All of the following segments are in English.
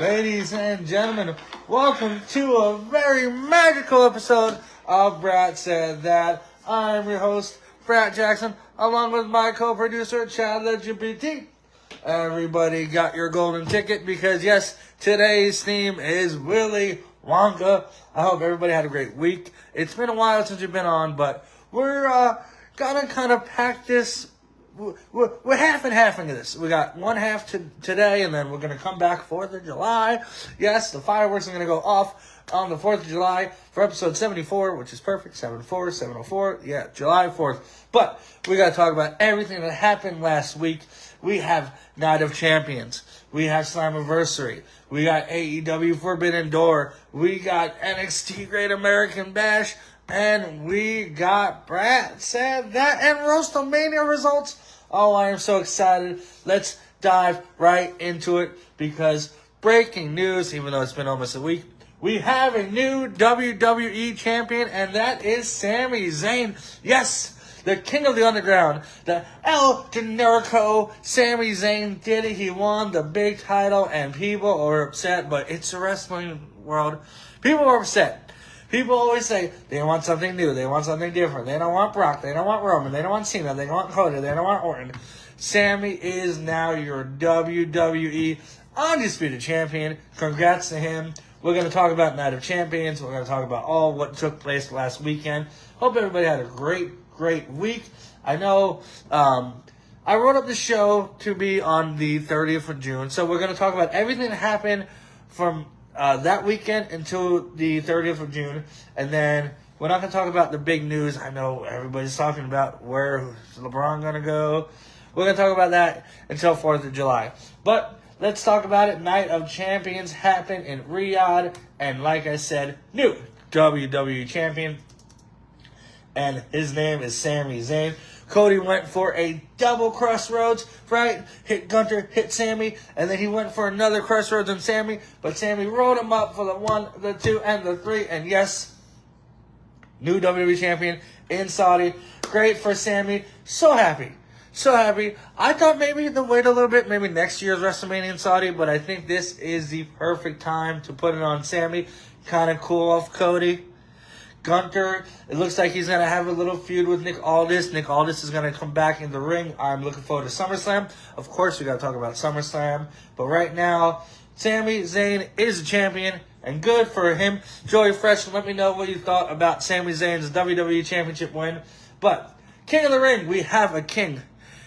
Ladies and gentlemen, welcome to a very magical episode of Brat Said That. I'm your host, Brat Jackson, along with my co-producer, Chad LGBT. Everybody got your golden ticket because, yes, today's theme is Willy Wonka. I hope everybody had a great week. It's been a while since we've been on, but we're gonna kind of pack this. We're half and half into this. We got one half today, and then we're going to come back 4th of July. Yes, the fireworks are going to go off on the 4th of July for episode 74, which is perfect. 74, 704. Yeah, July 4th. But we got to talk about everything that happened last week. We have Night of Champions. We have Slammiversary. We got AEW Forbidden Door. We got NXT Great American Bash. And we got Brat Said That and Roastomania results. Oh, I am so excited. Let's dive right into it because breaking news, even though it's been almost a week, we have a new WWE Champion, and that is Sami Zayn. Yes, the King of the Underground, the El Generico. Sami Zayn did it. He won the big title, and people are upset, but it's the wrestling world. People are upset. People always say they want something new, they want something different. They don't want Brock, they don't want Roman, they don't want Cena, they don't want Cody, they don't want Orton. Sami is now your WWE Undisputed Champion. Congrats to him. We're going to talk about Night of Champions. We're going to talk about all what took place last weekend. Hope everybody had a great week. I know I wrote up the show to be on the 30th of June, so we're going to talk about everything that happened from that weekend until the 30th of June. And then we're not going to talk about the big news. I know everybody's talking about where is LeBron going to go. We're going to talk about that until 4th of July. But let's talk about it. Night of Champions happened in Riyadh. And like I said, new WWE Champion. And his name is Sami Zayn. Cody went for a double crossroads, right? Hit Gunter, hit Sami, and then he went for another crossroads on Sami, but Sami rolled him up for the 1, the 2, and the 3, and yes, new WWE Champion in Saudi. Great for Sami. So happy. So happy. I thought maybe to wait a little bit, maybe next year's WrestleMania in Saudi, but I think this is the perfect time to put it on Sami. Kind of cool off Cody. Gunter, it looks like he's going to have a little feud with Nick Aldis. Nick Aldis is going to come back in the ring. I'm looking forward to SummerSlam. Of course, we got to talk about SummerSlam. But right now, Sami Zayn is a champion, and good for him. Joey Fresh, let me know what you thought about Sami Zayn's WWE Championship win. But, King of the Ring, we have a king.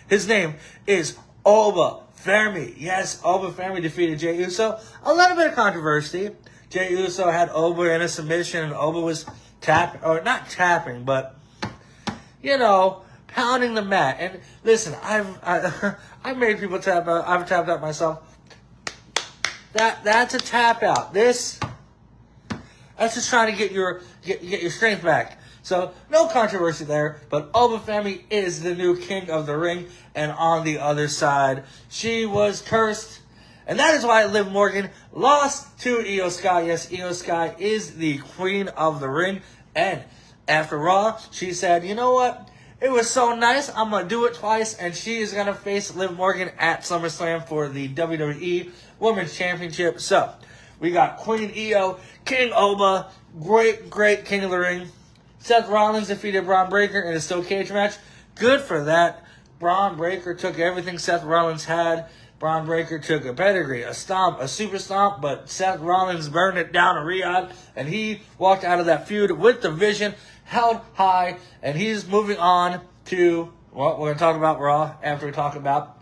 His name is Oba Femi. Yes, Oba Femi defeated Jey Uso. A little bit of controversy. Jey Uso had Oba in a submission, and Oba was not tapping, but, pounding the mat. And listen, I've made people tap out. I've tapped out myself. That's a tap out. That's just trying to get your strength back. So no controversy there. But Oba Femi is the new king of the ring, and on the other side, she was cursed. And that is why Liv Morgan lost to Io Sky. Yes, Io Sky is the queen of the ring. And after Raw, she said, you know what? It was so nice. I'm going to do it twice. And she is going to face Liv Morgan at SummerSlam for the WWE Women's Championship. So, we got Queen Io, King Oba, great king of the ring. Seth Rollins defeated Braun Breaker in a steel cage match. Good for that. Braun Breaker took everything Seth Rollins had. Braun Breaker took a pedigree, a stomp, a super stomp, but Seth Rollins burned it down in Riyadh, and he walked out of that feud with the vision held high, and he's moving on to, we're going to talk about Raw after we talk about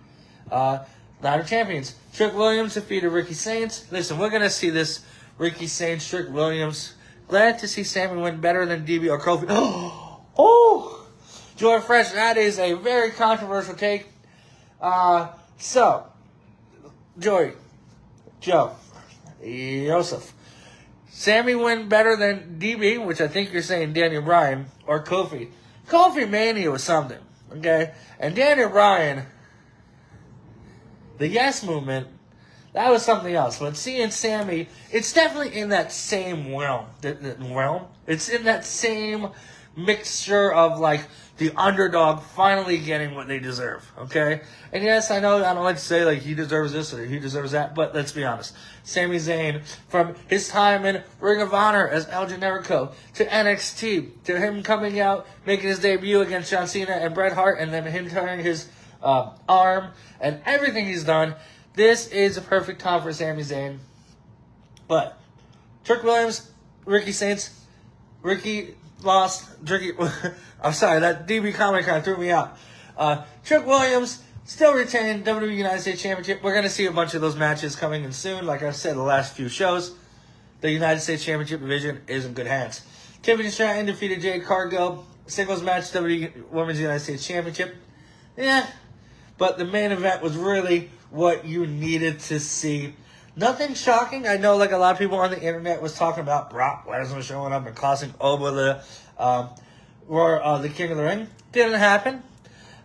Night of Champions. Trick Williams defeated Ricky Saints. Listen, we're going to see this Ricky Saints, Trick Williams. Glad to see Sami win better than DB or Kofi. Oh! Joy Fresh, that is a very controversial take. Joey, Joe, Joseph. Sami win better than DB, which I think you're saying Daniel Bryan, or Kofi. Kofi Mania was something, okay? And Daniel Bryan, the Yes Movement, that was something else. But seeing Sami, it's definitely in that same realm. It's in that same mixture of like the underdog finally getting what they deserve, okay? And yes, I know I don't like to say like he deserves this or he deserves that, but let's be honest. Sami Zayn, from his time in Ring of Honor as El Generico to NXT, to him coming out, making his debut against John Cena and Bret Hart, and then him turning his arm and everything he's done, this is a perfect time for Sami Zayn. But Trick Williams, Ricky lost. I'm sorry, that DB comment kind of threw me out. Trick Williams still retained WWE United States Championship. We're going to see a bunch of those matches coming in soon. Like I said, the last few shows, the United States Championship division is in good hands. Tiffany Stratton defeated Jade Cargill. Singles match, WWE Women's United States Championship. Yeah, but the main event was really what you needed to see. Nothing shocking. I know like a lot of people on the internet was talking about Brock Lesnar showing up and costing Oba the King of the Ring. Didn't happen.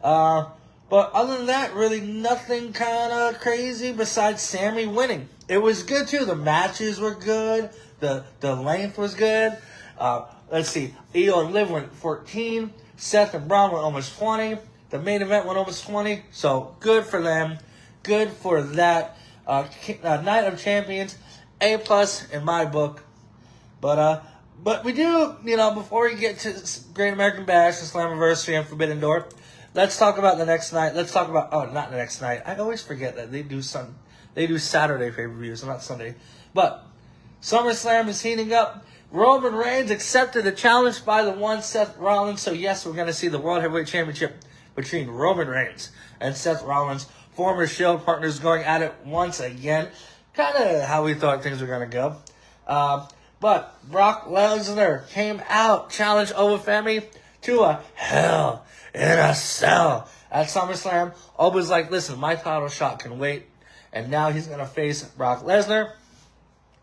But other than that, really nothing kind of crazy besides Sami winning. It was good too. The matches were good. The length was good. Let's see. Io and Liv went 14. Seth and Braun went almost 20. The main event went almost 20. So good for them. Good for that. Night of Champions, A+ in my book. But we do, before we get to Great American Bash, the Slammiversary, and Forbidden Door, let's talk about the next night. Let's talk about, not the next night. I always forget that they do Saturday pay-per-views, not Sunday. But SummerSlam is heating up. Roman Reigns accepted a challenge by the one Seth Rollins. So yes, we're going to see the World Heavyweight Championship between Roman Reigns and Seth Rollins, former Shield partners, going at it once again. Kind of how we thought things were going to go. But Brock Lesnar came out, challenged Obafemi to a Hell in a Cell at SummerSlam. Oba's like, listen, my title shot can wait. And now he's going to face Brock Lesnar,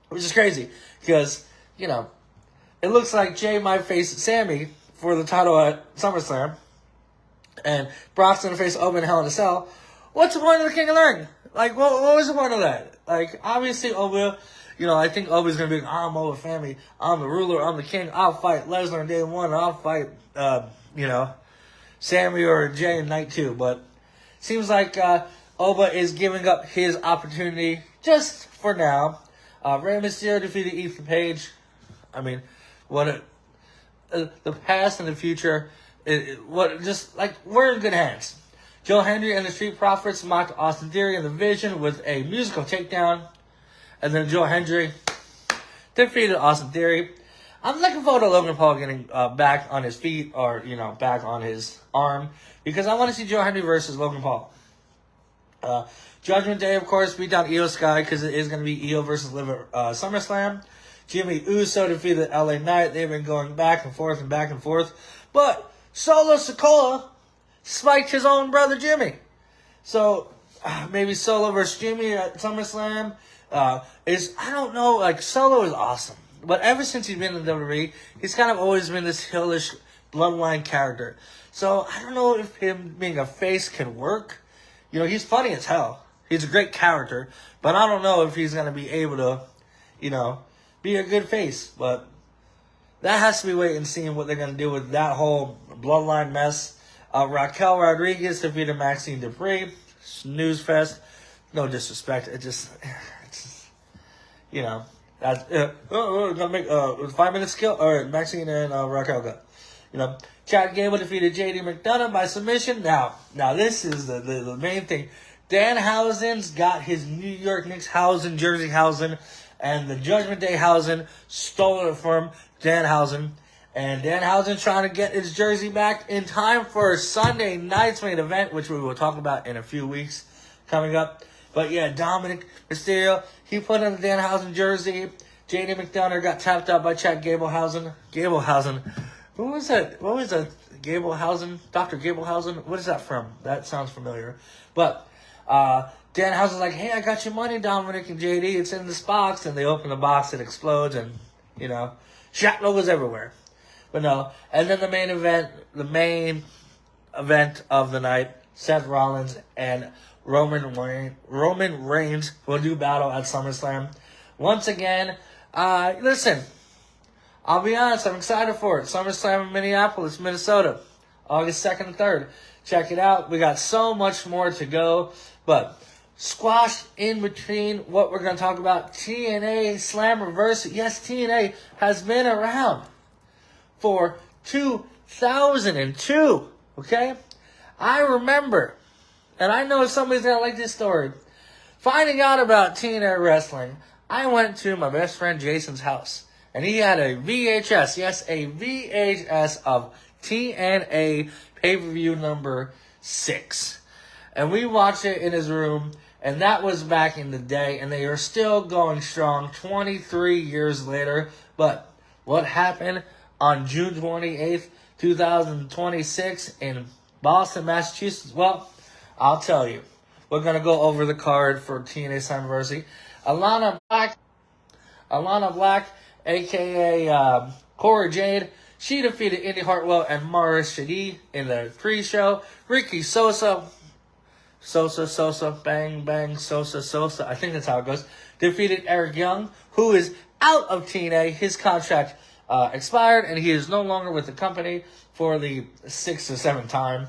which is crazy because, it looks like Jay might face Sammy for the title at SummerSlam. And Brock's going to face Oba in Hell in a Cell. What's the point of the King of the Ring? Like, what was the point of that? Like, obviously, Oba, I think Oba's going to be like, I'm Oba family. I'm the ruler. I'm the king. I'll fight Lesnar in day one. I'll fight, Sammy or Jay in night two. But seems like Oba is giving up his opportunity just for now. Rey Mysterio defeated Ethan Page. I mean, the past and the future, we're in good hands. Joe Hendry and the Street Profits mocked Austin Theory and The Vision with a musical takedown. And then Joe Hendry defeated Austin Theory. I'm looking forward to Logan Paul getting back on his feet or, back on his arm. Because I want to see Joe Hendry versus Logan Paul. Judgment Day, of course, beat down Io Sky because it is going to be Io versus Liv at SummerSlam. Jimmy Uso defeated LA Knight. They've been going back and forth and back and forth. But Solo Sikoa spiked his own brother Jimmy. So maybe Solo versus Jimmy at SummerSlam I don't know, like Solo is awesome. But ever since he's been in WWE, he's kind of always been this hillish bloodline character. So I don't know if him being a face can work. He's funny as hell. He's a great character. But I don't know if he's going to be able to, be a good face. But that has to be waiting and seeing what they're going to do with that whole bloodline mess. Raquel Rodriguez defeated Maxine Dupree. Snooze fest. No disrespect. It's that's gonna make 5 minutes skill. All right, Maxine and Raquel got. Chad Gable defeated JD McDonough by submission. Now this is the main thing. Danhausen's got his New York Knicks jersey and the Judgment Day stole it from Danhausen. And Danhausen trying to get his jersey back in time for Sunday night's main event, which we will talk about in a few weeks coming up. But yeah, Dominic Mysterio, he put on the Danhausen jersey. JD McDonough got tapped out by Chad Gablehausen. Who was that? What was that? Gablehausen? Dr. Gablehausen? What is that from? That sounds familiar. But Danhausen's like, hey, I got your money, Dominic and JD. It's in this box. And they open the box, it explodes, and, shrapnel was everywhere. But no. And then the main event of the night, Seth Rollins and Roman Reigns will do battle at SummerSlam. Once again, listen, I'll be honest, I'm excited for it. SummerSlam in Minneapolis, Minnesota, August 2nd and 3rd. Check it out. We got so much more to go. But squashed in between what we're going to talk about, TNA Slammiversary. Yes, TNA has been around for 2002. Okay? I remember, and I know somebody's going to like this story, finding out about TNA wrestling, I went to my best friend Jason's house. And he had a VHS, yes, a VHS of TNA pay-per-view number 6. And we watched it in his room, and that was back in the day, and they are still going strong 23 years later. But what happened on June 28th, 2026 in Boston, Massachusetts? Well, I'll tell you. We're going to go over the card for TNA Slammiversary. Alana Black, a.k.a. Cora Jade, she defeated Indy Hartwell and Mara Shadi in the pre-show. Ricky Sosa, bang, bang, Sosa, I think that's how it goes, defeated Eric Young, who is out of TNA. His contract expired, and he is no longer with the company for the 6th or 7th time.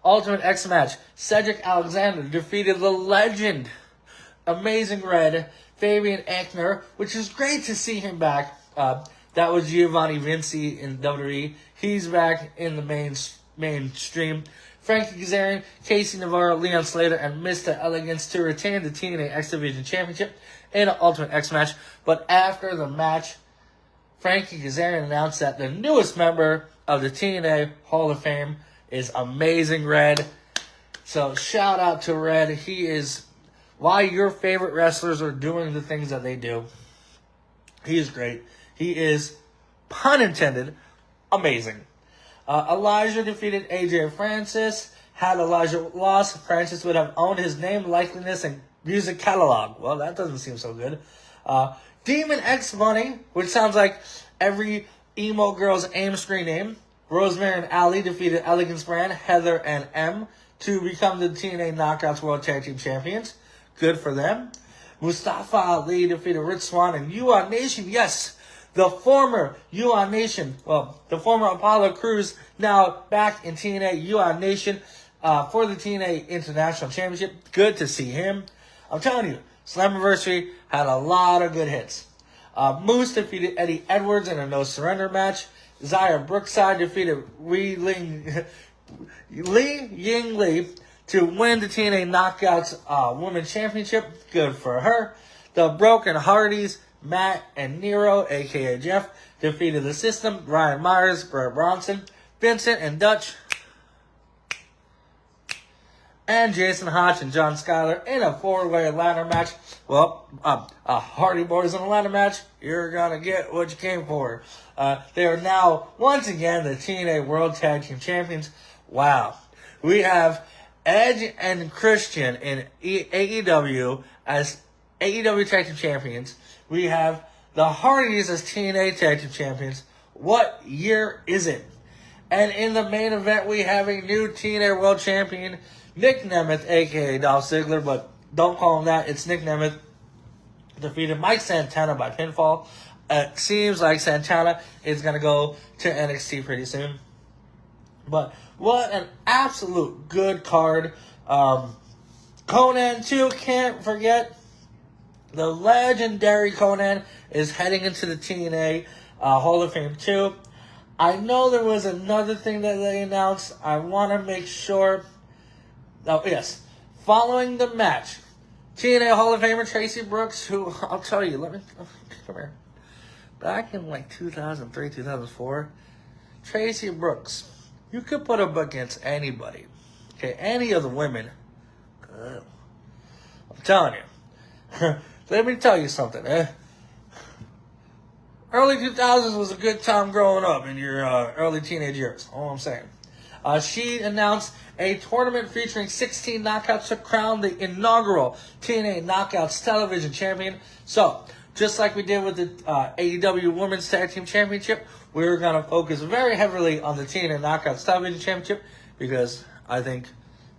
Ultimate X match, Cedric Alexander defeated the legend, Amazing Red, Fabian Aichner, which is great to see him back. That was Giovanni Vinci in WWE. He's back in the mainstream. Frankie Kazarian, Casey Navarro, Leon Slater, and Mr. Elegance to retain the TNA X Division Championship in an Ultimate X match. But after the match, Frankie Kazarian announced that the newest member of the TNA Hall of Fame is Amazing Red. So shout out to Red. He is why your favorite wrestlers are doing the things that they do. He is great. He is, pun intended, amazing. Elijah defeated AJ Francis. Had Elijah lost, Francis would have owned his name, likeliness, and music catalog. Well, that doesn't seem so good. Demon X Money, which sounds like every emo girl's AIM screen name. Rosemary and Ali defeated Elegance Brand, Heather, and M to become the TNA Knockouts World Tag Team Champions. Good for them. Mustafa Ali defeated Rich Swann and Yuan Nation. Yes, the former Yuan Nation. Well, the former Apollo Crews now back in TNA Yuan Nation for the TNA International Championship. Good to see him. I'm telling you, Slammiversary had a lot of good hits. Moose defeated Eddie Edwards in a no surrender match. Zaya Brookside defeated Li Ying Li to win the TNA Knockouts Women's Championship. Good for her. The Broken Hardys, Matt and Nero, a.k.a. Jeff, defeated the System, Ryan Myers, Brett Bronson, Vincent and Dutch, and Jason Hotch and John Schuyler in a 4-way ladder match. Well, Hardy Boys in a ladder match, you're going to get what you came for. They are now, once again, the TNA World Tag Team Champions. Wow. We have Edge and Christian in AEW as AEW Tag Team Champions. We have the Hardys as TNA Tag Team Champions. What year is it? And in the main event, we have a new TNA World Champion, Nick Nemeth, a.k.a. Dolph Ziggler, but don't call him that. It's Nick Nemeth. Defeated Mike Santana by pinfall. It seems like Santana is going to go to NXT pretty soon. But what an absolute good card. Conan, too, can't forget. The legendary Conan is heading into the TNA Hall of Fame, too. I know there was another thing that they announced. I want to make sure. Oh, yes. Following the match, TNA Hall of Famer Tracy Brooks, who, I'll tell you, come here. Back in like 2003, 2004, Tracy Brooks, you could put up against anybody. Okay, any of the women. I'm telling you. Let me tell you something. Early 2000s was a good time growing up in your early teenage years. All I'm saying. She announced a tournament featuring 16 knockouts to crown the inaugural TNA Knockouts Television Champion. So, just like we did with the AEW Women's Tag Team Championship, we're going to focus very heavily on the TNA Knockouts Television Championship because I think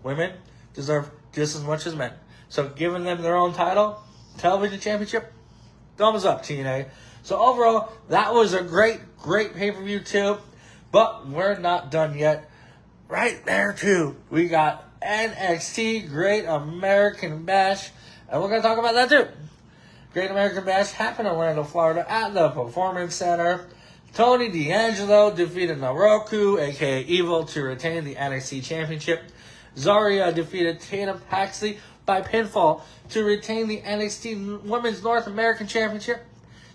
women deserve just as much as men. So, giving them their own title, Television Championship, thumbs up, TNA. So, overall, that was a great great pay-per-view too. But we're not done yet. Right there too, we got NXT Great American Bash. And we're going to talk about that too. Great American Bash happened in Orlando, Florida at the Performance Center. Tony D'Angelo defeated Naroku, aka Evil, to retain the NXT Championship. Zarya defeated Tatum Paxley by pinfall to retain the NXT Women's North American Championship.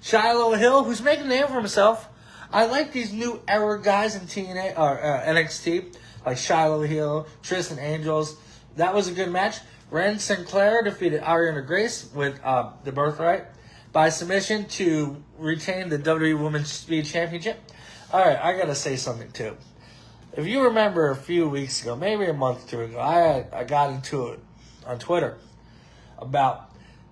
Shiloh Hill, who's making a name for himself. I like these new era guys in TNA or NXT, like Shiloh Hill, Tristan Angels. That was a good match. Ren Sinclair defeated Ariana Grace with the Birthright by submission to retain the WWE Women's Speed Championship. All right, I gotta say something too. If you remember a few weeks ago, maybe a month or two ago, I got into it on Twitter about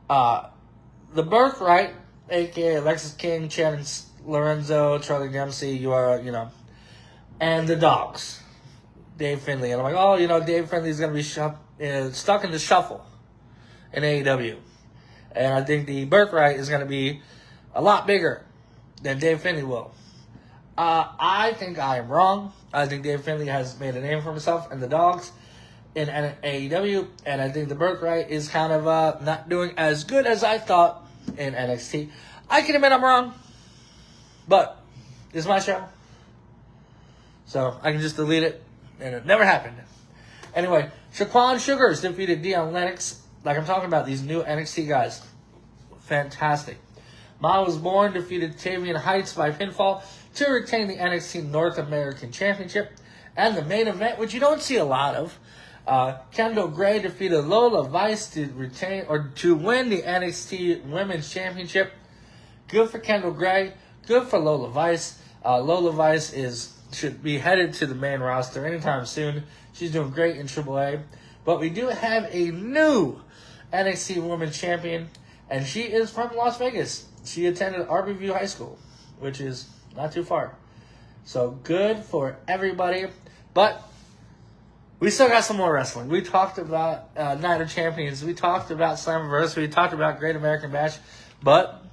the Birthright, aka Alexis King, Shannon Lorenzo, Charlie Dempsey, and the Dogs, Dave Finlay. And I'm like, oh, Dave Finlay's gonna be stuck in the shuffle in AEW. And I think the Birthright is going to be a lot bigger than Dave Finlay will. I think I am wrong. I think Dave Finlay has made a name for himself and the Dogs in AEW. And I think the Birthright is kind of not doing as good as I thought in NXT. I can admit I'm wrong. But it's my show. So I can just delete it. And it never happened. Anyway, Shaquan Sugars defeated Dion Lennox. Like I'm talking about, these new NXT guys. Fantastic. Miles Bourne defeated Tavian Heights by pinfall to retain the NXT North American Championship. And the main event, which you don't see a lot of, Kendall Gray defeated Lola Vice to retain or to win the NXT Women's Championship. Good for Kendall Gray. Good for Lola Vice. Lola Vice should be headed to the main roster anytime soon. She's doing great in AAA. But we do have a new NXT Women's Champion, and she is from Las Vegas. She attended RBView High School, which is not too far. So good for everybody. But we still got some more wrestling. We talked about Night of Champions. We talked about Slammiversary. We talked about Great American Bash. But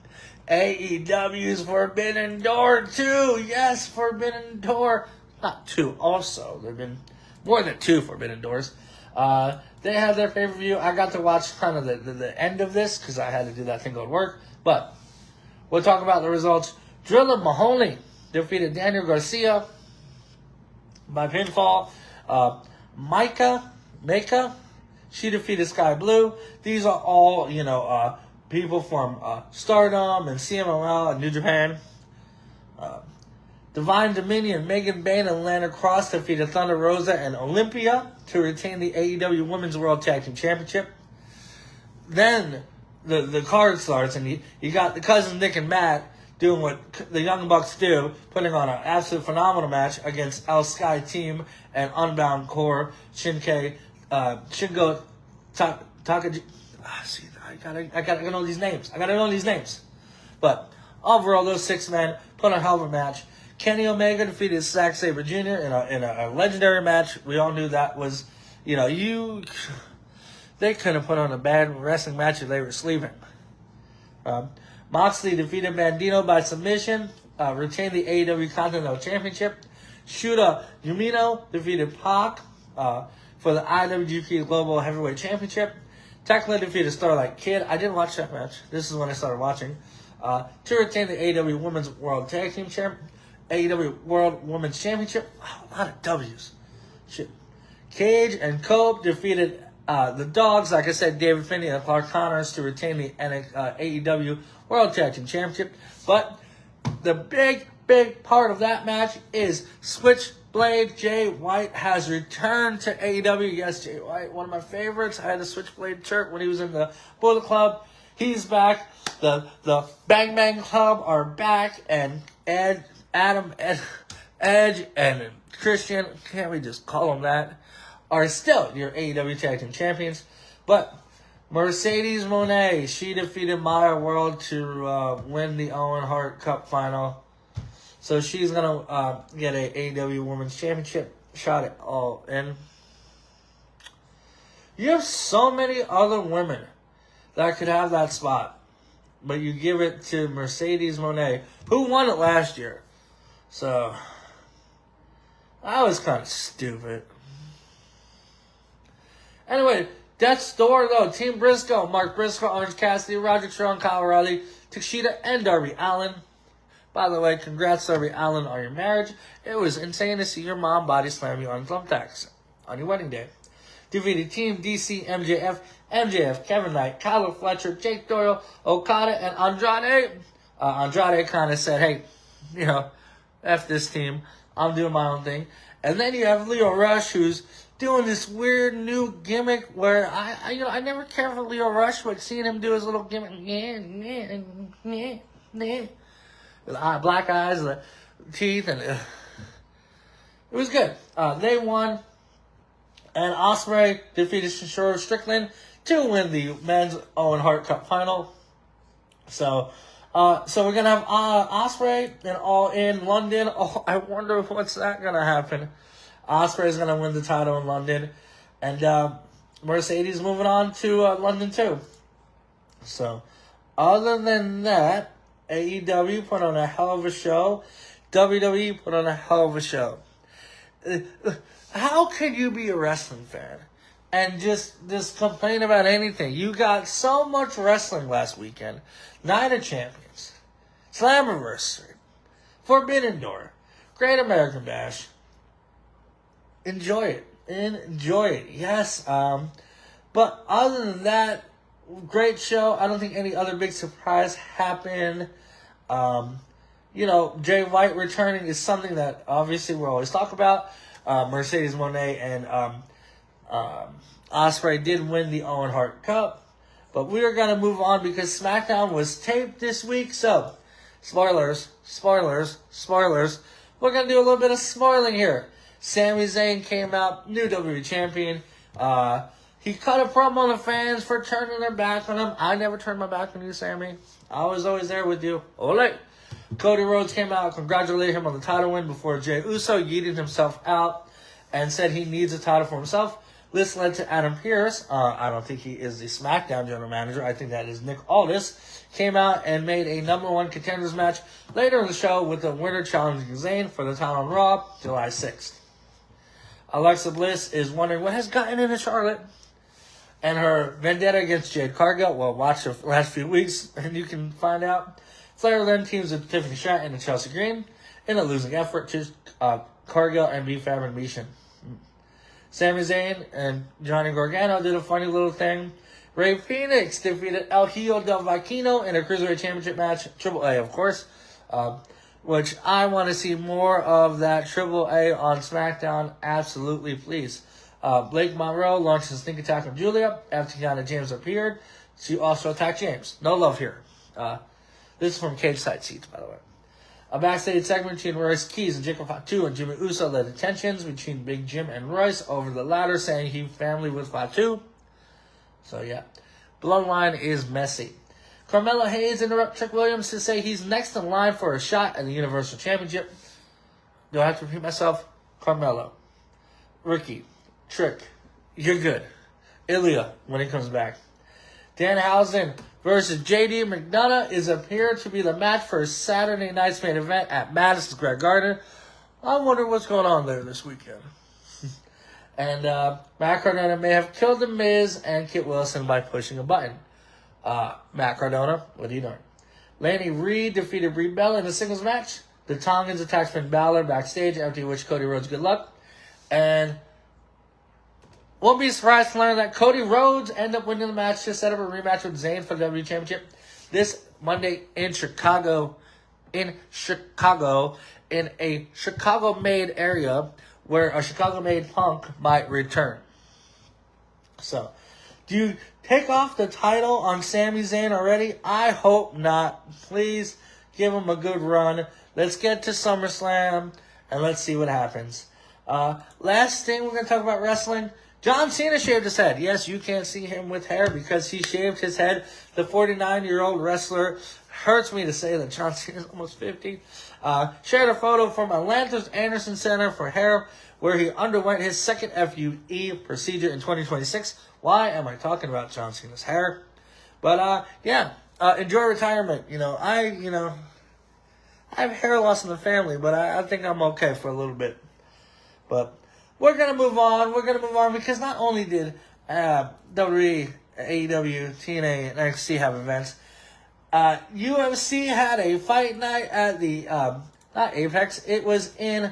AEW's Forbidden Door 2. Yes, Forbidden Door. Not 2 also. There have been more than 2 Forbidden Doors. They had their pay-per-view. I got to watch kind of the end of this because I had to do that thing at work. But we'll talk about the results. Drilla Mahoney defeated Daniel Garcia by pinfall. Mika, she defeated Sky Blue. These are all, people from Stardom and CMLL and New Japan. Divine Dominion, Megan Bayne and Lana Cross defeated Thunder Rosa and Olympia to retain the AEW Women's World Tag Team Championship. Then the card starts, and you got the cousins Nick and Matt doing what the Young Bucks do, putting on an absolute phenomenal match against El Sky Team and Unbound Core, Shingo Takagi. I gotta know these names. But overall, those 6 men put on a hell of a match. Kenny Omega defeated Zack Sabre Jr. in a legendary match. We all knew that was, they couldn't have put on a bad wrestling match if they were sleeping. Moxley defeated Bandito by submission, retained the AEW Continental Championship. Shota Umino defeated Pac for the IWGP Global Heavyweight Championship. Tekla defeated Starlight Kid. I didn't watch that match. This is when I started watching. To retain the AEW Women's World Tag Team Championship. AEW World Women's Championship. Oh, a lot of W's. Shit. Cage and Cope defeated the Dogs, like I said, David Finney and Clark Connors to retain the AEW World Tag Team Championship. But the big part of that match is Switchblade Jay White has returned to AEW. Yes, Jay White, one of my favorites. I had a Switchblade shirt when he was in the Bullet Club. He's back. The Bang Bang Club are back, and Edge and Christian, can't we just call them that, are still your AEW Tag Team Champions. But Mercedes Moné, she defeated Maya World to win the Owen Hart Cup final. So she's going to get a AEW Women's Championship shot at all in. You have so many other women that could have that spot. But you give it to Mercedes Moné, who won it last year. So, that was kind of stupid. Anyway, Death's Door, though. Team Briscoe, Mark Briscoe, Orange Cassidy, Roger Strong, Kyle O'Reilly, Takeshita, and Darby Allin. By the way, congrats, Darby Allin, on your marriage. It was insane to see your mom body slam you on thumbtacks on your wedding day. Defeated Team DC, MJF, Kevin Knight, Kyle Fletcher, Jake Doyle, Okada, and Andrade. Andrade kind of said, hey, F this team. I'm doing my own thing. And then you have Leo Rush, who's doing this weird new gimmick where I never cared for Leo Rush, but seeing him do his little gimmick, with black eyes, the teeth, and it was good. They won, and Ospreay defeated Shore Strickland to win the men's Owen Hart Cup final. So we're gonna have Ospreay and All In London. Oh, I wonder what's that gonna happen. Ospreay's gonna win the title in London, and Mercedes moving on to London too. So, other than that, AEW put on a hell of a show. WWE put on a hell of a show. How could you be a wrestling fan and just complain about anything? You got so much wrestling last weekend. Night of Champions, Slammiversary, Forbidden Door, Great American Bash. Enjoy it. Yes. But other than that, great show. I don't think any other big surprise happened. Jay White returning is something that obviously we'll always talk about. Mercedes Moné and Ospreay did win the Owen Hart Cup. But we are going to move on because SmackDown was taped this week. So, spoilers. We're going to do a little bit of spoiling here. Sami Zayn came out, new WWE Champion. He cut a promo on the fans for turning their back on him. I never turned my back on you, Sami. I was always there with you. Ole. Cody Rhodes came out, congratulated him on the title win before Jey Uso yeeted himself out and said he needs a title for himself. This led to Adam Pearce. I don't think he is the SmackDown general manager. I think that is Nick Aldis. Came out and made a number one contenders match later in the show with the winner challenging Zayn for the title on Raw, July 6th. Alexa Bliss is wondering what has gotten into Charlotte and her vendetta against Jade Cargill. Well, watch the last few weeks and you can find out. Flair then teams with Tiffany Stratton and Chelsea Green in a losing effort to Cargill and B-Fab and Mishin. Sami Zayn and Johnny Gargano did a funny little thing. Rey Fenix defeated El Hijo del Vikingo in a Cruiserweight Championship match. Triple A, of course. Which I want to see more of that Triple A on SmackDown. Absolutely, please. Blake Monroe launched a sneak attack on Julia after Kiana James appeared. She also attacked James. No love here. This is from Cage Side Seats, by the way. A backstage segment between Royce Keys and Jacob Fatu and Jimmy Uso led to tensions between Big Jim and Royce over the latter, saying he family with Fatu. So, yeah. Bloodline is messy. Carmelo Hayes interrupts Trick Williams to say he's next in line for a shot at the Universal Championship. Do I have to repeat myself? Carmelo. Ricky. Trick. You're good. Ilya when he comes back. Danhausen versus JD McDonough is appeared to be the match for Saturday night's main event at Madison Square Garden. I wonder what's going on there this weekend. And Matt Cardona may have killed The Miz and Kit Wilson by pushing a button. Matt Cardona, what are you doing? Lanny Reed defeated Brie Bella in a singles match. The Tongans attacked Finn Balor backstage, after which Cody Rhodes good luck. And won't be surprised to learn that Cody Rhodes ended up winning the match to set up a rematch with Zayn for the WWE Championship this Monday in Chicago. In a Chicago-made area where a Chicago-made Punk might return. So, do you take off the title on Sami Zayn already? I hope not. Please give him a good run. Let's get to SummerSlam and let's see what happens. Last thing we're going to talk about wrestling. John Cena shaved his head. Yes, you can't see him with hair because he shaved his head. The 49-year-old wrestler, hurts me to say that John Cena is almost 50, shared a photo from Atlanta's Anderson Center for Hair where he underwent his second FUE procedure in 2026. Why am I talking about John Cena's hair? But, enjoy retirement. I I have hair loss in the family, but I think I'm okay for a little bit. But we're going to move on. We're going to move on because not only did WWE, AEW, TNA, and NXT have events, UFC had a fight night at the, not Apex, it was in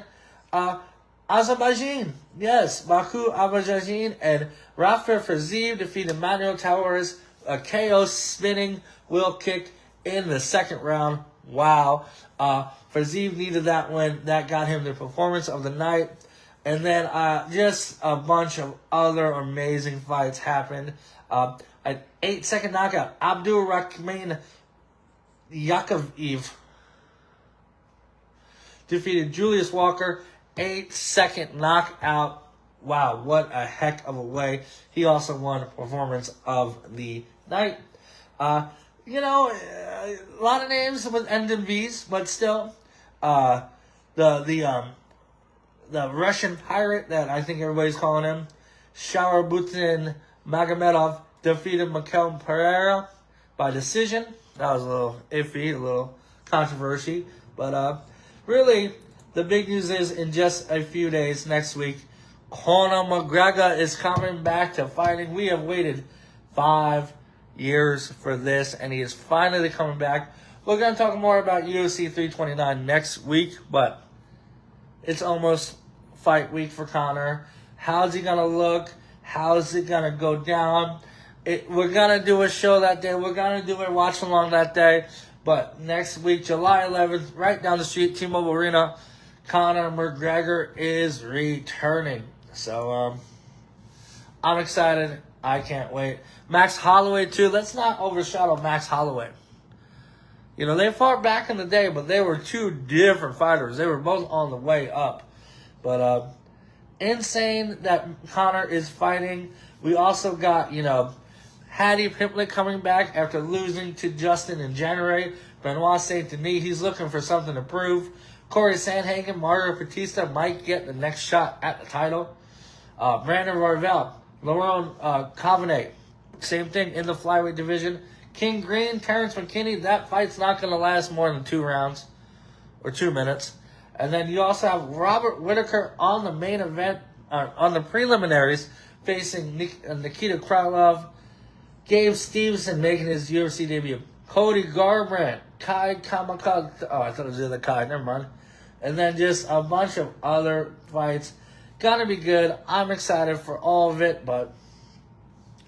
Azerbaijan. Yes, Baku, Azerbaijan, and Rafa Fiziev defeated Manuel Towers, a KO spinning wheel kick in the second round. Wow. Fiziev needed that win. That got him the performance of the night. And then just a bunch of other amazing fights happened. An 8-second knockout. Abdul Rahman Yakovlev defeated Julius Walker. 8-second knockout. Wow, what a heck of a way. He also won Performance of the Night. A lot of names with end in V's, but still, the Russian pirate that I think everybody's calling him, Sharabutin Magomedov, defeated Mikel Pereira by decision. That was a little iffy, a little controversy, but really, the big news is in just a few days, next week, Conor McGregor is coming back to fighting. We have waited 5 years for this, and he is finally coming back. We're going to talk more about UFC 329 next week, but it's almost fight week for Conor. How's he going to look? How's it going to go down? We're going to do a show that day. We're going to do a watch along that day. But next week, July 11th, right down the street, T-Mobile Arena, Conor McGregor is returning. So, I'm excited. I can't wait. Max Holloway, too. Let's not overshadow Max Holloway. You know, they fought back in the day, but they were two different fighters. They were both on the way up. But, insane that Conor is fighting. We also got, Hattie Pimblett coming back after losing to Justin in January. Benoit Saint Denis, he's looking for something to prove. Corey Sandhagen, Mario Batista might get the next shot at the title. Brandon Royval, Laurent Cavenet, same thing in the flyweight division. King Green, Terrence McKinney, that fight's not going to last more than 2 rounds or 2 minutes. And then you also have Robert Whittaker on the main event, on the preliminaries, facing Nikita Krylov. Gabe Stevenson making his UFC debut. Cody Garbrandt, Kai Kamikaze. Oh, I thought it was the other Kai. Never mind. And then just a bunch of other fights. Gonna be good. I'm excited for all of it, but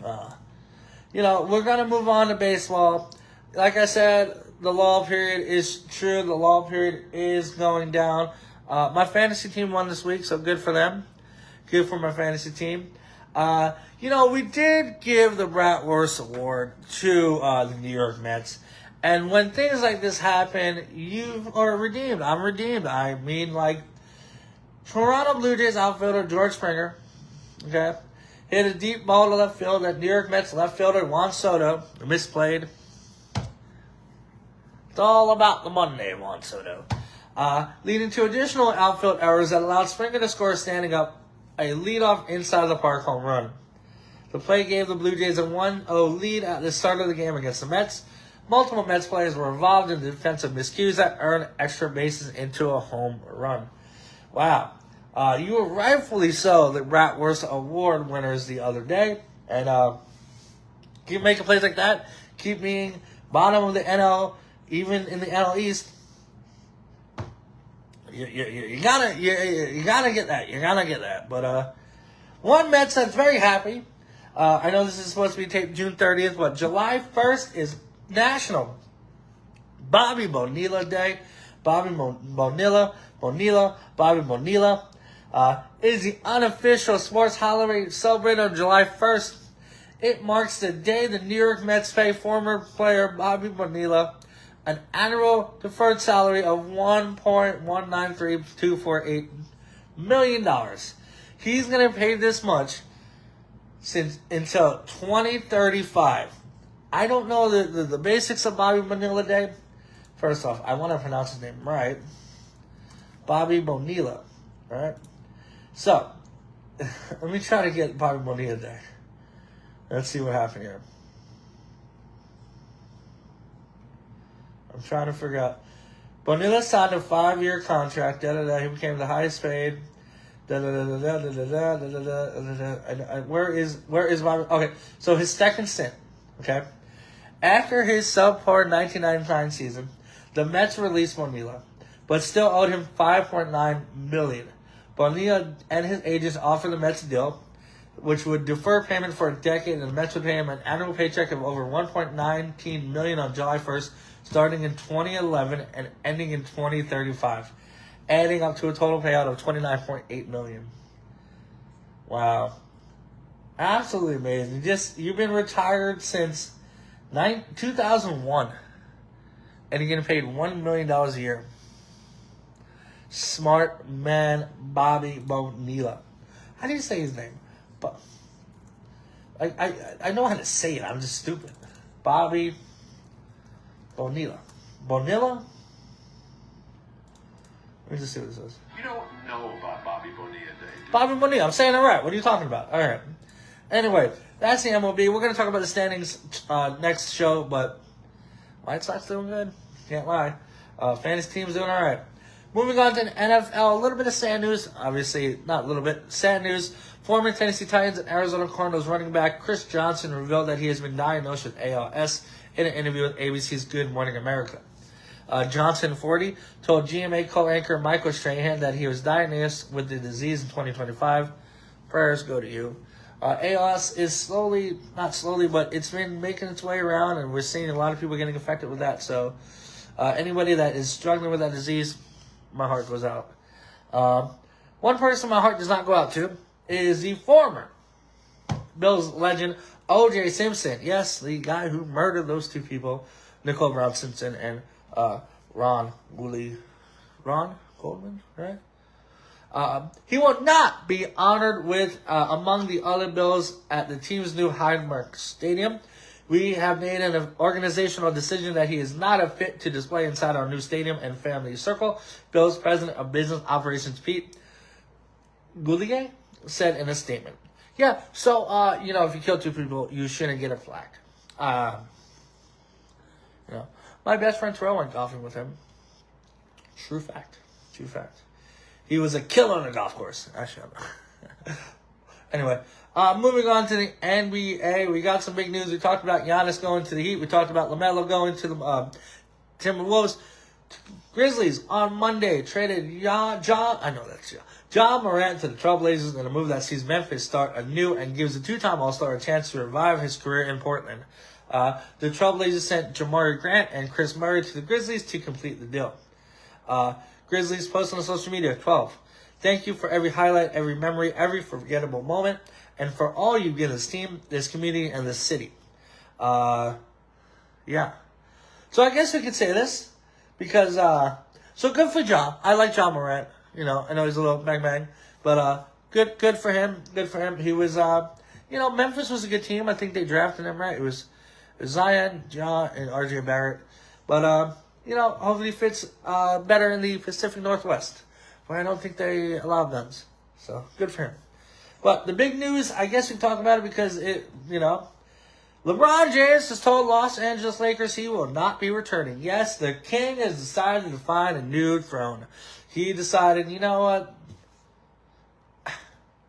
we're gonna move on to baseball. Like I said, the lull period is true. The lull period is going down. My fantasy team won this week, so good for them. Good for my fantasy team. We did give the Bratwurst Award to the New York Mets. And when things like this happen, you are redeemed. I'm redeemed. I mean, Toronto Blue Jays outfielder George Springer, okay, hit a deep ball to left field that New York Mets left fielder Juan Soto misplayed. It's all about the Monday, Juan Soto. Leading to additional outfield errors that allowed Springer to score standing up a leadoff inside the park home run. The play gave the Blue Jays a 1-0 lead at the start of the game against the Mets. Multiple Mets players were involved in defensive miscues that earned extra bases into a home run. Wow. You were rightfully so the Bratwurst Award winners the other day. And keep making plays like that. Keep being bottom of the NL, even in the NL East. You gotta get that. You gotta get that. But one Mets that's very happy. I know this is supposed to be taped June 30th, but July 1st is National Bobby Bonilla Day. Bobby Bonilla is the unofficial sports holiday celebrated on July 1st. It marks the day the New York Mets pay former player Bobby Bonilla an annual deferred salary of $1.193248 million. He's going to pay this much until 2035. I don't know the basics of Bobby Bonilla Day. First off, I want to pronounce his name right. Bobby Bonilla. All right? So, let me try to get Bobby Bonilla Day. Let's see what happened here. I'm trying to figure out. Bonilla signed a 5-year contract. He became the highest paid. Where is Bobby? Okay, so his second stint. Okay, after his subpar 1999 season, the Mets released Bonilla, but still owed him $5.9 million. Bonilla and his agents offered the Mets a deal, which would defer payment for a decade, and the Mets would pay him an annual paycheck of over $1.19 million on July 1st, starting in 2011 and ending in 2035, adding up to a total payout of $29.8 million. Wow. Absolutely amazing. You've been retired since 2001, and you're getting paid $1 million a year. Smart man Bobby Bonilla. How do you say his name? But I know how to say it. I'm just stupid. Bobby Bonilla. Bonilla? Let me just see what this is. You don't know about Bobby Bonilla, Dave. Bobby Bonilla. I'm saying it right. What are you talking about? All right. Anyway, that's the MLB. We're going to talk about the standings next show, but White Sox doing good. Can't lie. Fantasy team's doing all right. Moving on to the NFL, a little bit of sad news. Obviously, not a little bit. Sad news. Former Tennessee Titans and Arizona Cardinals running back Chris Johnson revealed that he has been diagnosed with ALS in an interview with ABC's Good Morning America. Johnson, 40, told GMA co-anchor Michael Strahan that he was diagnosed with the disease in 2025. Prayers go to you. ALS is not slowly, but it's been making its way around, and we're seeing a lot of people getting affected with that. So anybody that is struggling with that disease, my heart goes out. One person my heart does not go out to is the former Bills legend, O.J. Simpson. Yes, the guy who murdered those two people, Nicole Brown Simpson and Ron Goldman, right? He will not be honored with among the other Bills at the team's new Highmark Stadium. We have made an organizational decision that he is not a fit to display inside our new stadium and family circle, Bills President of Business Operations Pete Goulier said in a statement. Yeah, so, if you kill two people, you shouldn't get a flag. My best friend Terrell went golfing with him. True fact. He was a killer on the golf course. Actually, anyway, moving on to the NBA, we got some big news. We talked about Giannis going to the Heat. We talked about LaMelo going to the Timberwolves. Grizzlies on Monday traded John Morant to the Trailblazers in a move that sees Memphis start anew and gives the two-time All-Star a chance to revive his career in Portland. The Trailblazers sent Jamari Grant and Chris Murray to the Grizzlies to complete the deal. Grizzlies post on social media, 12. Thank you for every highlight, every memory, every forgettable moment, and for all you give this team, this community, and this city. Yeah. So I guess we could say this, because, so good for John. I like John Morant. I know he's a little bang, but, good for him. Good for him. He was, Memphis was a good team. I think they drafted him right. It was Zion, John, and RJ Barrett. But, hopefully he fits better in the Pacific Northwest, where I don't think they allow guns. So, good for him. But the big news, I guess we talk about it because LeBron James has told Los Angeles Lakers he will not be returning. Yes, the king has decided to find a new throne. He decided, you know what?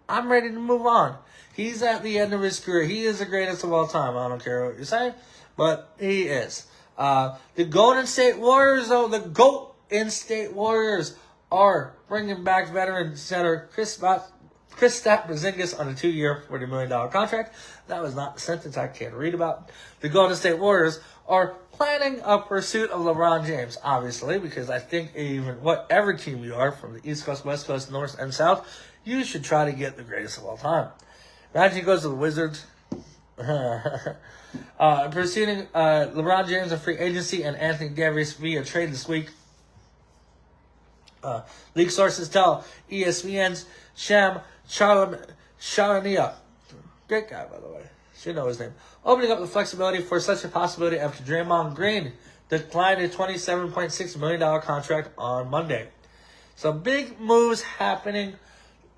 I'm ready to move on. He's at the end of his career. He is the greatest of all time. I don't care what you say, but he is. The Golden State Warriors, though, the Golden State Warriors are bringing back veteran center Kristaps Porzingis on a 2-year, $40 million contract. That was not the sentence I can't read about. The Golden State Warriors are planning a pursuit of LeBron James, obviously, because I think even whatever team you are, from the East Coast, West Coast, North, and South, you should try to get the greatest of all time. Imagine he goes to the Wizards. Pursuing LeBron James in free agency and Anthony Davis via trade this week. League sources tell ESPN's Sham Charania, great guy, by the way, should know his name, opening up the flexibility for such a possibility after Draymond Green declined a $27.6 million contract on Monday. So big moves happening.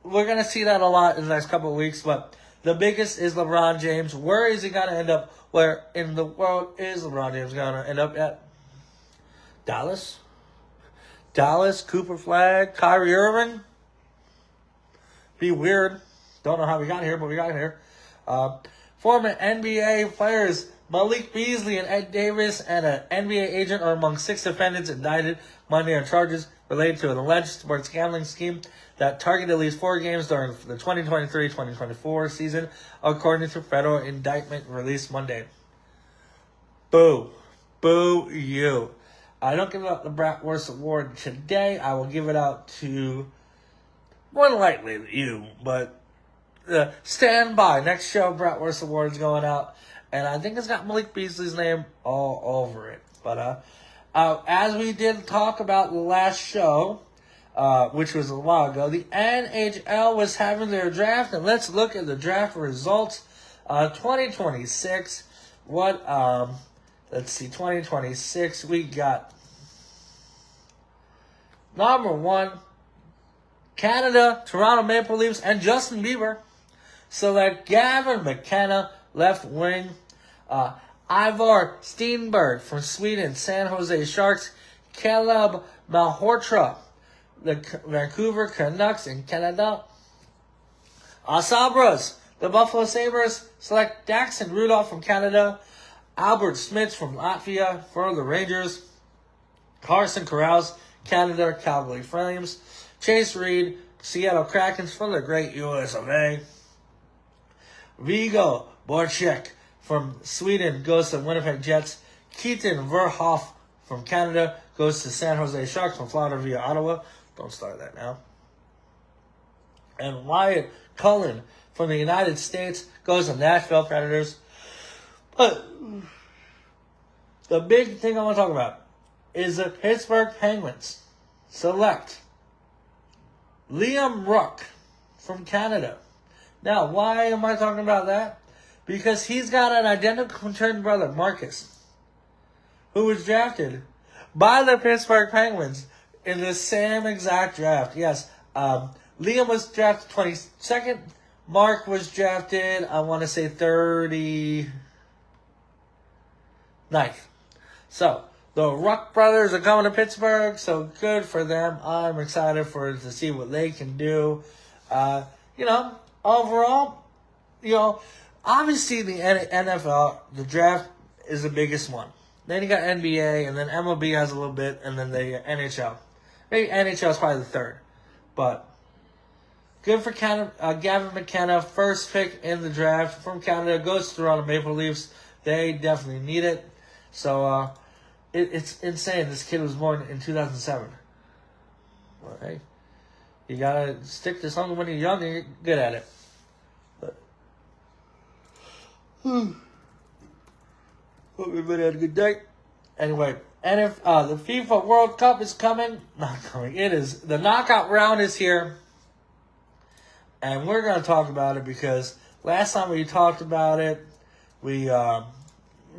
We're going to see that a lot in the next couple of weeks, but the biggest is LeBron James. Where is he going to end up? Where in the world is LeBron James going to end up at? Dallas? Dallas, Cooper Flag, Kyrie Irving. Be weird. Don't know how we got here, but we got here. Former NBA players Malik Beasley and Ed Davis and an NBA agent are among 6 defendants indicted Monday on charges related to an alleged sports gambling scheme that targeted at least 4 games during the 2023-2024 season, according to federal indictment released Monday. Boo. Boo you. I don't give out the Brat Wurst Award today. I will give it out to, more than likely, you. But stand by. Next show, Brat Wurst Award is going out. And I think it's got Malik Beasley's name all over it. But as we did talk about the last show, which was a while ago, the NHL was having their draft. And let's look at the draft results. 2026. Let's see, 2026, we got number 1, Canada, Toronto Maple Leafs, and Justin Bieber. Select Gavin McKenna, left wing. Ivar Steenberg from Sweden, San Jose Sharks. Caleb Malhotra, the Vancouver Canucks in Canada. Sabres, the Buffalo Sabres, select Daxon Rudolph from Canada. Albert Smits from Latvia for the Rangers. Carson Corrales, Canada, Calgary Flames. Chase Reed, Seattle Krakens from the great US of A. Viggo Borchek from Sweden goes to Winnipeg Jets. Keaton Verhoff from Canada goes to San Jose Sharks from Florida via Ottawa. Don't start that now. And Wyatt Cullen from the United States goes to Nashville Predators. But the big thing I want to talk about is the Pittsburgh Penguins select Liam Ruck from Canada. Now, why am I talking about that? Because he's got an identical twin brother, Marcus, who was drafted by the Pittsburgh Penguins in the same exact draft. Yes, Liam was drafted 22nd. Mark was drafted, I want to say 39th. So, the Ruck brothers are coming to Pittsburgh, so good for them. I'm excited to see what they can do. Overall, obviously the NFL, the draft is the biggest one. Then you got NBA, and then MLB has a little bit, and then the NHL. Maybe NHL is probably the third. But good for Gavin McKenna, first pick in the draft from Canada, goes to Toronto Maple Leafs. They definitely need it. So, it's insane. This kid was born in 2007. Well, hey, you gotta stick to something when you're young and you're good at it. But, hope everybody had a good day. Anyway, and if the FIFA World Cup is coming, not coming, it is. The knockout round is here. And we're going to talk about it because last time we talked about it, we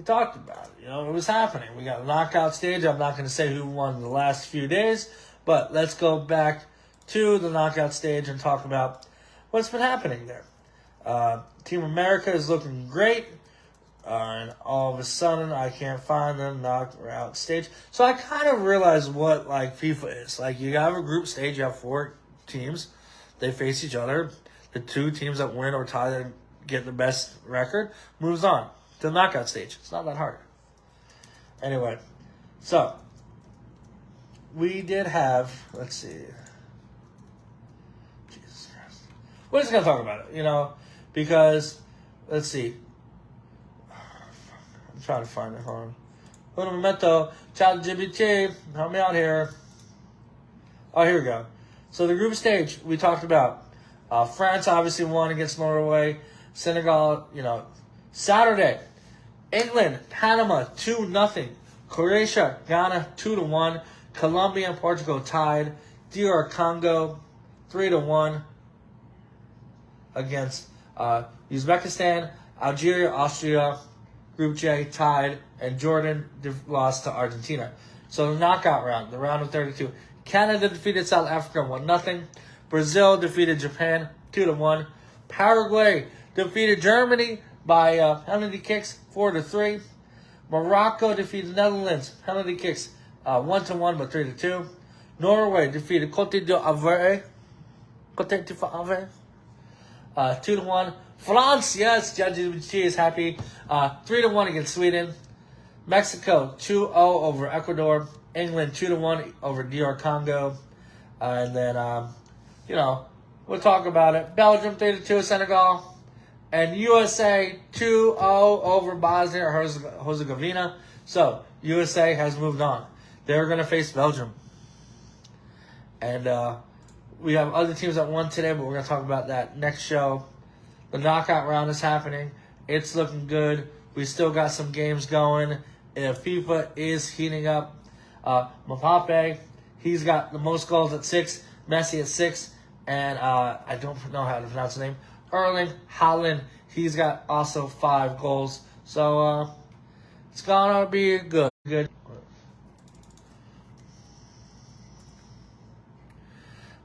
talked about it. It was happening. We got a knockout stage. I'm not going to say who won the last few days, but let's go back to the knockout stage and talk about what's been happening there. Team America is looking great, and all of a sudden I can't find the knockout stage. So I kind of realized what FIFA is. You have a group stage. You have 4 teams. They face each other. The 2 teams that win or tie and get the best record moves on to the knockout stage. It's not that hard. Anyway, so we did have, let's see. Jesus Christ. We're just going to talk about it, because, let's see. I'm trying to find it. Hold on. Un momento. ChatGPT, help me out here. Oh, here we go. So the group stage we talked about. France obviously won against Norway. Senegal, Saturday. England, Panama, 2-0. Croatia, Ghana, 2-1. Colombia and Portugal tied. DR Congo, 3-1 against Uzbekistan. Algeria, Austria, Group J tied, and Jordan lost to Argentina. So the knockout round, the round of 32. Canada defeated South Africa 1-0. Brazil defeated Japan 2-1. Paraguay defeated Germany by penalty kicks 4-3. Morocco defeated Netherlands penalty kicks 1-1 but 3-2. Norway defeated Côte d'Ivoire. 2-1. France, yes, Judge is happy. 3-1 against Sweden. Mexico 2-0 over Ecuador. England 2-1 over DR Congo. And then, we'll talk about it. Belgium 3-2 Senegal. And USA 2-0 over Bosnia and Herzegovina. So, USA has moved on. They're going to face Belgium. And we have other teams that won today, but we're going to talk about that next show. The knockout round is happening. It's looking good. We still got some games going. FIFA is heating up. Mbappe, he's got the most goals at 6. Messi at 6. And I don't know how to pronounce his name. Erling Haaland, he's got also 5 goals. So it's going to be good.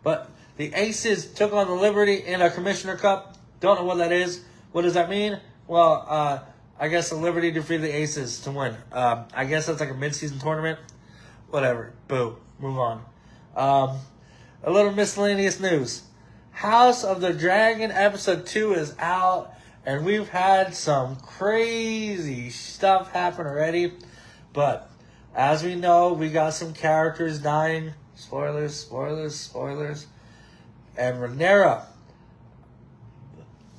But the Aces took on the Liberty in a Commissioner Cup. Don't know what that is. What does that mean? Well, I guess the Liberty defeated the Aces to win. I guess that's like a mid-season tournament. Whatever. Boo. Move on. A little miscellaneous news. House of the Dragon episode 2 is out. And we've had some crazy stuff happen already. But as we know, we got some characters dying. Spoilers. And Rhaenyra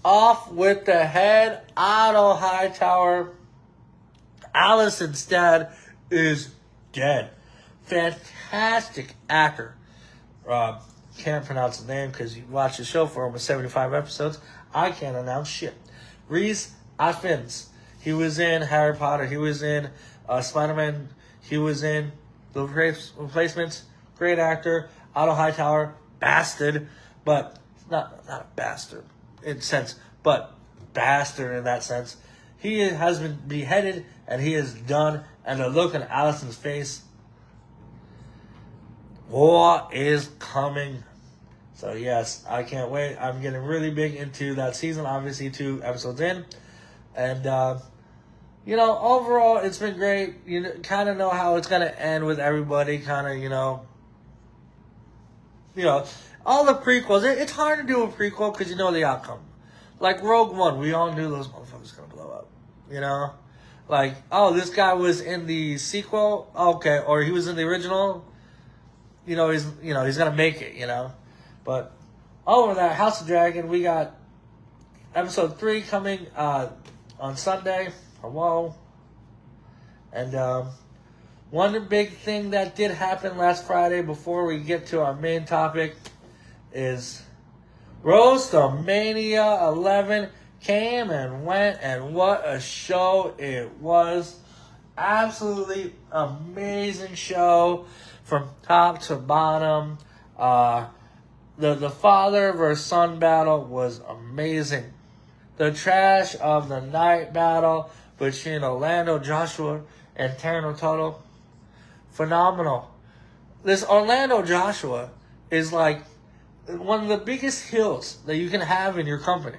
off with the head. Otto Hightower. Alice instead is dead. Fantastic actor. Can't pronounce his name because you watched the show for almost 75 episodes. I can't announce shit. Rhys Ifans. He was in Harry Potter. He was in Spider-Man. He was in The Replacements. Great actor. Otto Hightower. Bastard. But not a bastard in sense, but bastard in that sense. He has been beheaded and he is done. And the look on Allison's face. War is coming. So yes, I can't wait. I'm getting really big into that season. Obviously 2 episodes in. And, overall it's been great. You kind of know how it's going to end with everybody kind of, all the prequels. It's hard to do a prequel because you know the outcome. Like Rogue One, we all knew those motherfuckers going to blow up. Like, oh, this guy was in the sequel, okay, or he was in the original. He's going to make it, But over that, House of Dragon, we got episode 3 coming on Sunday. Hello. And one big thing that did happen last Friday before we get to our main topic is WrestleMania 11 came and went, and what a show it was. Absolutely amazing show from top to bottom. The father versus son battle was amazing. The trash of the night battle between Orlando Joshua and Taryn Toto, phenomenal. This Orlando Joshua is like one of the biggest heels that you can have in your company.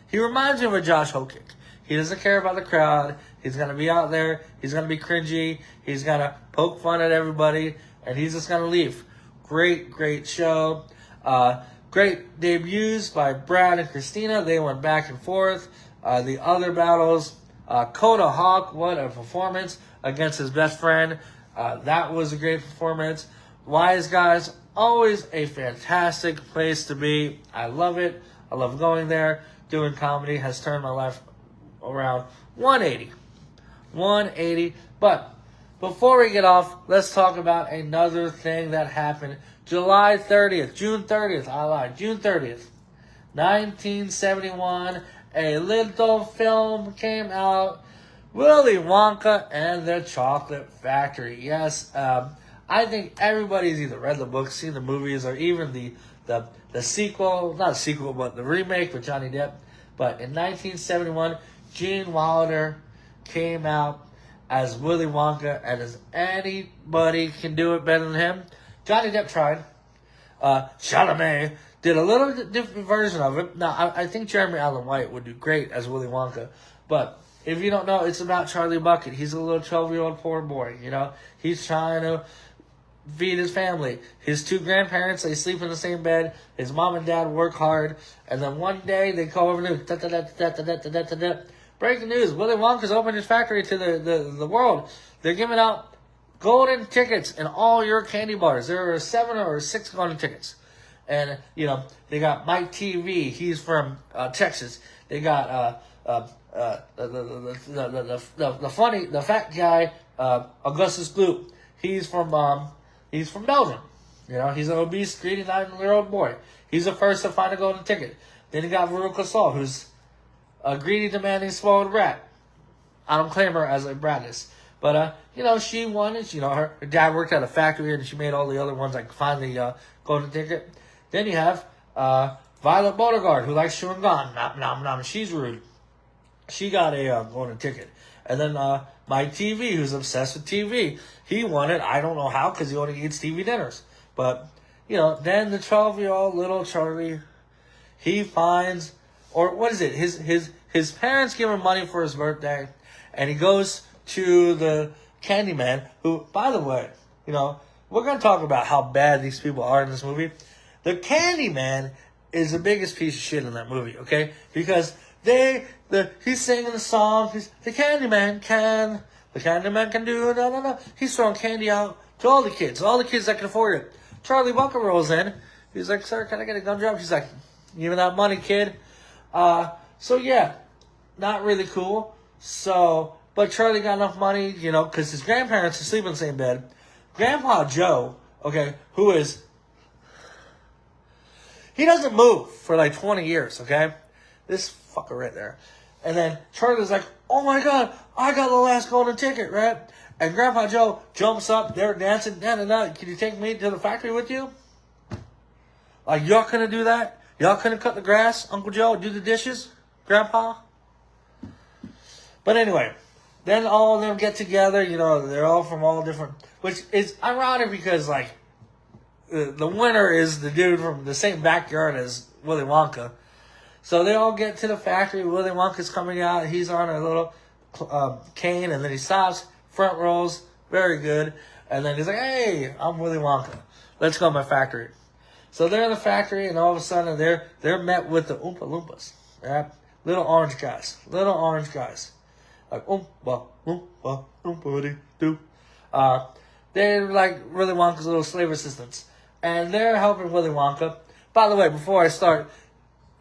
He reminds me of a Josh Hokick. He doesn't care about the crowd. He's going to be out there. He's going to be cringy. He's going to poke fun at everybody. And he's just going to leave. Great show. Great debuts by Brad and Christina. They went back and forth. The other battles, Coda Hawk, what a performance against his best friend. That was a great performance. Wise Guys, always a fantastic place to be. I love it. I love going there. Doing comedy has turned my life around 180. But before we get off, let's talk about another thing that happened. June 30th, 1971, a little film came out, Willy Wonka and the Chocolate Factory. Yes, I think everybody's either read the book, seen the movies, or even the sequel, not a sequel, but the remake with Johnny Depp. But in 1971, Gene Wilder came out as Willy Wonka, and as anybody can do it better than him. Johnny Depp tried. Chalamet did a little different version of it. Now, I think Jeremy Allen White would do great as Willy Wonka. But if you don't know, it's about Charlie Bucket. He's a little 12-year-old poor boy, He's trying to feed his family. His 2 grandparents, they sleep in the same bed. His mom and dad work hard. And then one day they call over news. Breaking news, Willy Wonka's opened his factory to the world. They're giving out golden tickets in all your candy bars. There are 7 or 6 golden tickets. And, they got Mike TV. He's from Texas. They got the fat guy, Augustus Gloop. He's from Belgium. He's an obese, greedy 9-year-old boy. He's the first to find a golden ticket. Then you got Veruca Salt, who's a greedy, demanding, spoiled brat. I don't claim her as a bratness. But, she won it. Her dad worked at a factory and she made all the other ones like find the golden ticket. Then you have Violet Beauregard, who likes chewing gum. Nom, nom, nom. She's rude. She got a golden ticket. And then Mike TV, who's obsessed with TV. He won it. I don't know how, because he only eats TV dinners. But, then the 12-year-old little Charlie, he finds, or what is it? His parents give him money for his birthday, and he goes to the Candyman, who, by the way, we're going to talk about how bad these people are in this movie. The Candyman is the biggest piece of shit in that movie, okay? Because he's singing the song, the Candyman can do, no. He's throwing candy out to all the kids that can afford it. Charlie Bunker rolls in. He's like, sir, can I get a gun job? He's like, give me that money, kid. So yeah, not really cool. But Charlie got enough money, because his grandparents are sleeping in the same bed. Grandpa Joe, okay, he doesn't move for like 20 years, okay? This fucker right there. And then Charlie's like, oh my God, I got the last golden ticket, right? And Grandpa Joe jumps up, they're dancing, can you take me to the factory with you? Like, y'all couldn't do that? Y'all couldn't cut the grass, Uncle Joe, do the dishes, Grandpa? But anyway, then all of them get together, they're all from all different, which is ironic because, like, the winner is the dude from the same backyard as Willy Wonka. So they all get to the factory. Willy Wonka's coming out. He's on a little cane, and then he stops. Front rows, very good. And then he's like, hey, I'm Willy Wonka. Let's go to my factory. So they're in the factory, and all of a sudden they're met with the Oompa Loompas. Right? Little orange guys. Like, Oompa, Oompa, Oompa-dee-doo. They're like Willy Wonka's little slave assistants. And they're helping Willy Wonka. By the way, before I start,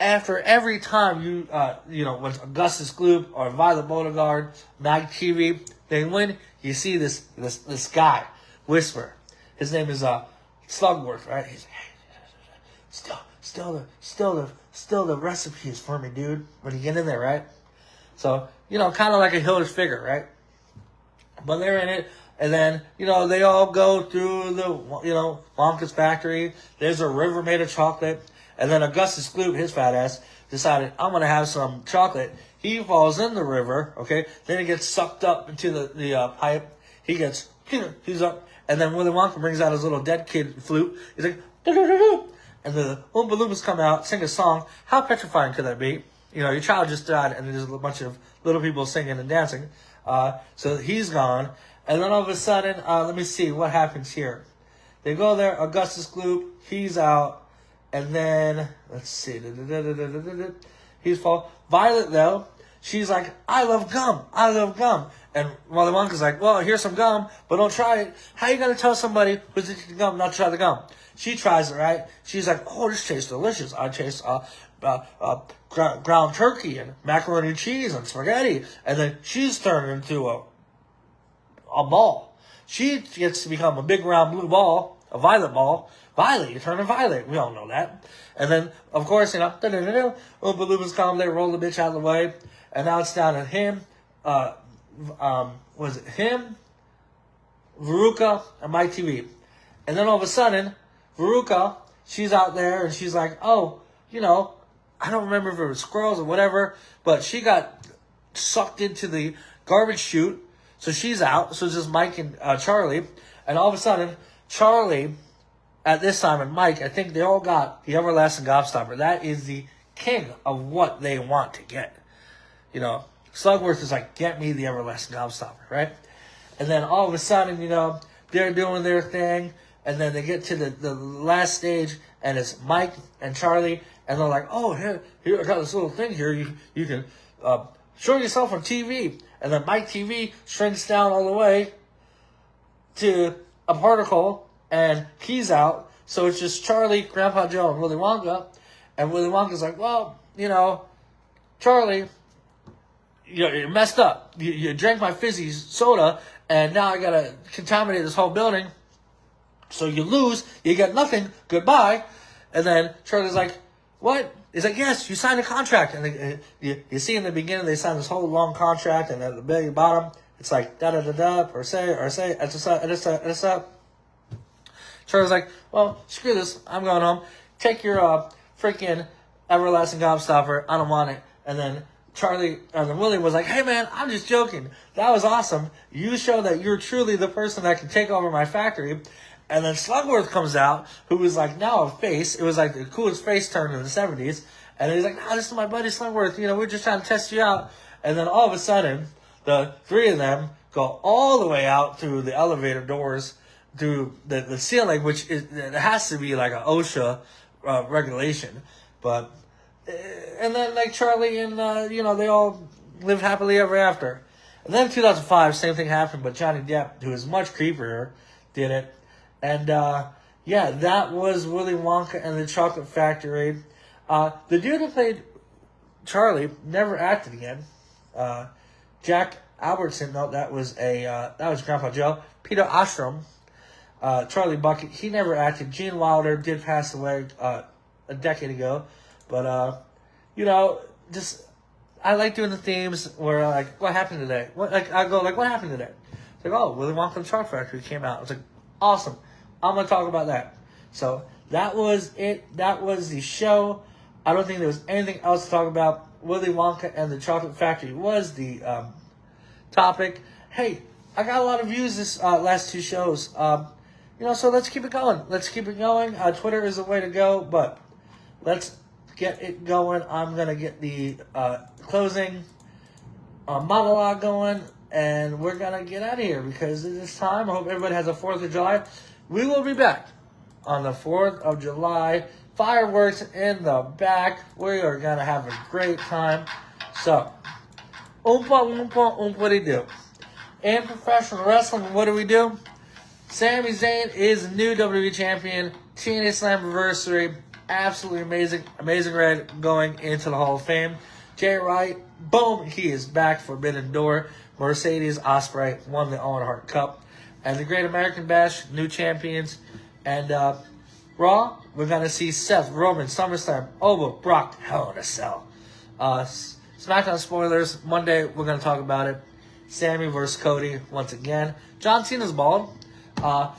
after every time when Augustus Gloop or Violet Beauregard, Mag TV, they win, you see this guy whisper. His name is Slugworth, right? He's like, hey, still the recipes for me, dude. When you get in there, right? So, kind of like a Hilda's figure, right? But they're in it. And then, they all go through the, Wonka's factory. There's a river made of chocolate. And then Augustus Gloop, his fat ass, decided, I'm going to have some chocolate. He falls in the river, okay? Then he gets sucked up into the pipe. He's up. And then Willy Wonka brings out his little dead kid flute. He's like, doo-doo-doo-doo. And the Oompa Loompas come out, sing a song. How petrifying could that be? Your child just died, and there's a bunch of little people singing and dancing. So he's gone. And then all of a sudden, let me see what happens here. They go there, Augustus Gloop, he's out. And then, let's see. He's fall. Violet, though, she's like, I love gum. And Willy Wonka's like, well, here's some gum, but don't try it. How you going to tell somebody who's eating gum not to try the gum? She tries it, right? She's like, oh, this tastes delicious. I taste ground turkey and macaroni and cheese and spaghetti. And then she's turned into a ball. She gets to become a big round blue ball, a violet ball. Violet, you turn to violet. We all know that. And then, of course, Oompa Loompas come, they roll the bitch out of the way. And now it's down to him. Was it him, Veruca, and Mike TV. And then all of a sudden, Veruca, she's out there and she's like, oh, I don't remember if it was squirrels or whatever, but she got sucked into the garbage chute. So she's out. So it's just Mike and Charlie. And all of a sudden, Charlie, at this time, and Mike, I think they all got the everlasting gobstopper. That is the king of what they want to get. Slugworth is like, get me the everlasting gobstopper, right? And then all of a sudden, they're doing their thing. And then they get to the last stage, and it's Mike and Charlie, and they're like, oh, here I got this little thing here. You can show yourself on TV. And then Mike TV shrinks down all the way to a particle, and he's out. So it's just Charlie, Grandpa Joe, and Willy Wonka. And Willy Wonka's like, well, Charlie, you messed up. You drank my fizzy soda, and now I gotta contaminate this whole building. So you lose, you get nothing, goodbye. And then Charlie's like, what? He's like, yes, you signed a contract. And you see in the beginning, they signed this whole long contract, and at the very bottom, it's like, da-da-da-da, per se, edissa. Charlie's like, well, screw this, I'm going home. Take your freaking everlasting gobstopper, I don't want it. And then Willie was like, hey man, I'm just joking. That was awesome. You show that you're truly the person that can take over my factory. And then Slugworth comes out, who was like now a face. It was like the coolest face turn in the 70s. And he's like, no, this is my buddy Slugworth. We're just trying to test you out. And then all of a sudden, the three of them go all the way out through the elevator doors to the ceiling, which it has to be like an OSHA regulation. But, and then like Charlie and, they all lived happily ever after. And then in 2005, same thing happened, but Johnny Depp, who is much creepier, did it. And, that was Willy Wonka and the Chocolate Factory. The dude who played Charlie never acted again. Jack Albertson, no, that was Grandpa Joe. Peter Ostrom, Charlie Bucket, he never acted. Gene Wilder did pass away, a decade ago. But, I like doing the themes where, like, what happened today? What happened today? It's like, oh, Willy Wonka and the Chocolate Factory came out. It's like, awesome. I'm going to talk about that. So, that was it. That was the show. I don't think there was anything else to talk about. Willy Wonka and the Chocolate Factory was the topic. Hey, I got a lot of views this last two shows. So let's keep it going. Twitter is the way to go, but let's get it going. I'm going to get the closing monologue going. And we're going to get out of here because it is time. I hope everybody has a 4th of July. We will be back on the 4th of July. Fireworks in the back. We are going to have a great time. So, what do we do? In professional wrestling, what do we do? Sami Zayn is the new WWE Champion. TNA Slammiversary. Absolutely amazing. Amazing Red going into the Hall of Fame. Jay Wright, boom, he is back. Forbidden Door. Mercedes Ospreay won the Owen Hart Cup. And the Great American Bash, new champions. And Raw, we're going to see Seth, Roman, SummerSlam, Oba, Brock, Hell in a Cell. SmackDown spoilers, Monday, we're going to talk about it. Sami versus Cody once again. John Cena's bald. Conor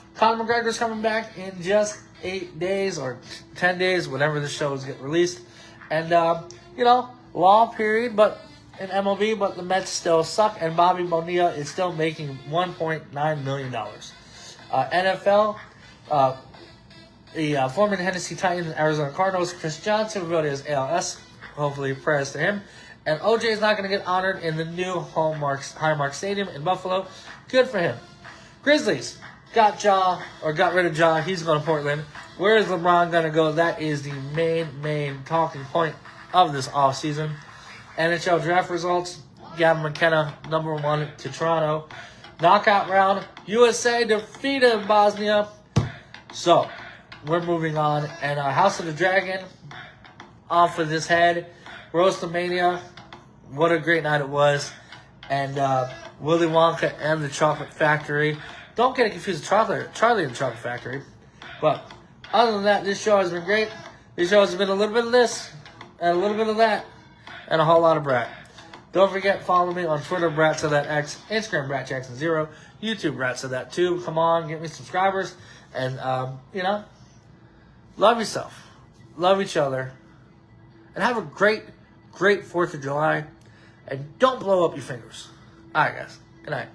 McGregor's coming back in just 8 days or 10 days, whenever the shows get released. And, law period, but in MLB, but the Mets still suck, and Bobby Bonilla is still making $1.9 million. NFL, the former Tennessee Titans and Arizona Cardinals, Chris Johnson revealed his ALS. Hopefully, prayers to him. And OJ is not going to get honored in the new Highmark Stadium in Buffalo. Good for him. Grizzlies got rid of Ja. He's going to Portland. Where is LeBron going to go? That is the main talking point of this offseason. NHL draft results. Gavin McKenna, number 1 to Toronto. Knockout round. USA defeated Bosnia. So, we're moving on. And House of the Dragon, off with his head. Roastamania. What a great night it was. And Willy Wonka and the Chocolate Factory. Don't get it confused with Charlie and the Chocolate Factory. But other than that, this show has been great. This show has been a little bit of this and a little bit of that and a whole lot of Brat. Don't forget, follow me on Twitter, Brat Said That X, Instagram, Brat Jackson0, YouTube, Brat Said That 2. Come on, get me subscribers. And, love yourself. Love each other. And have a great 4th of July. And don't blow up your fingers. All right, guys. Good night.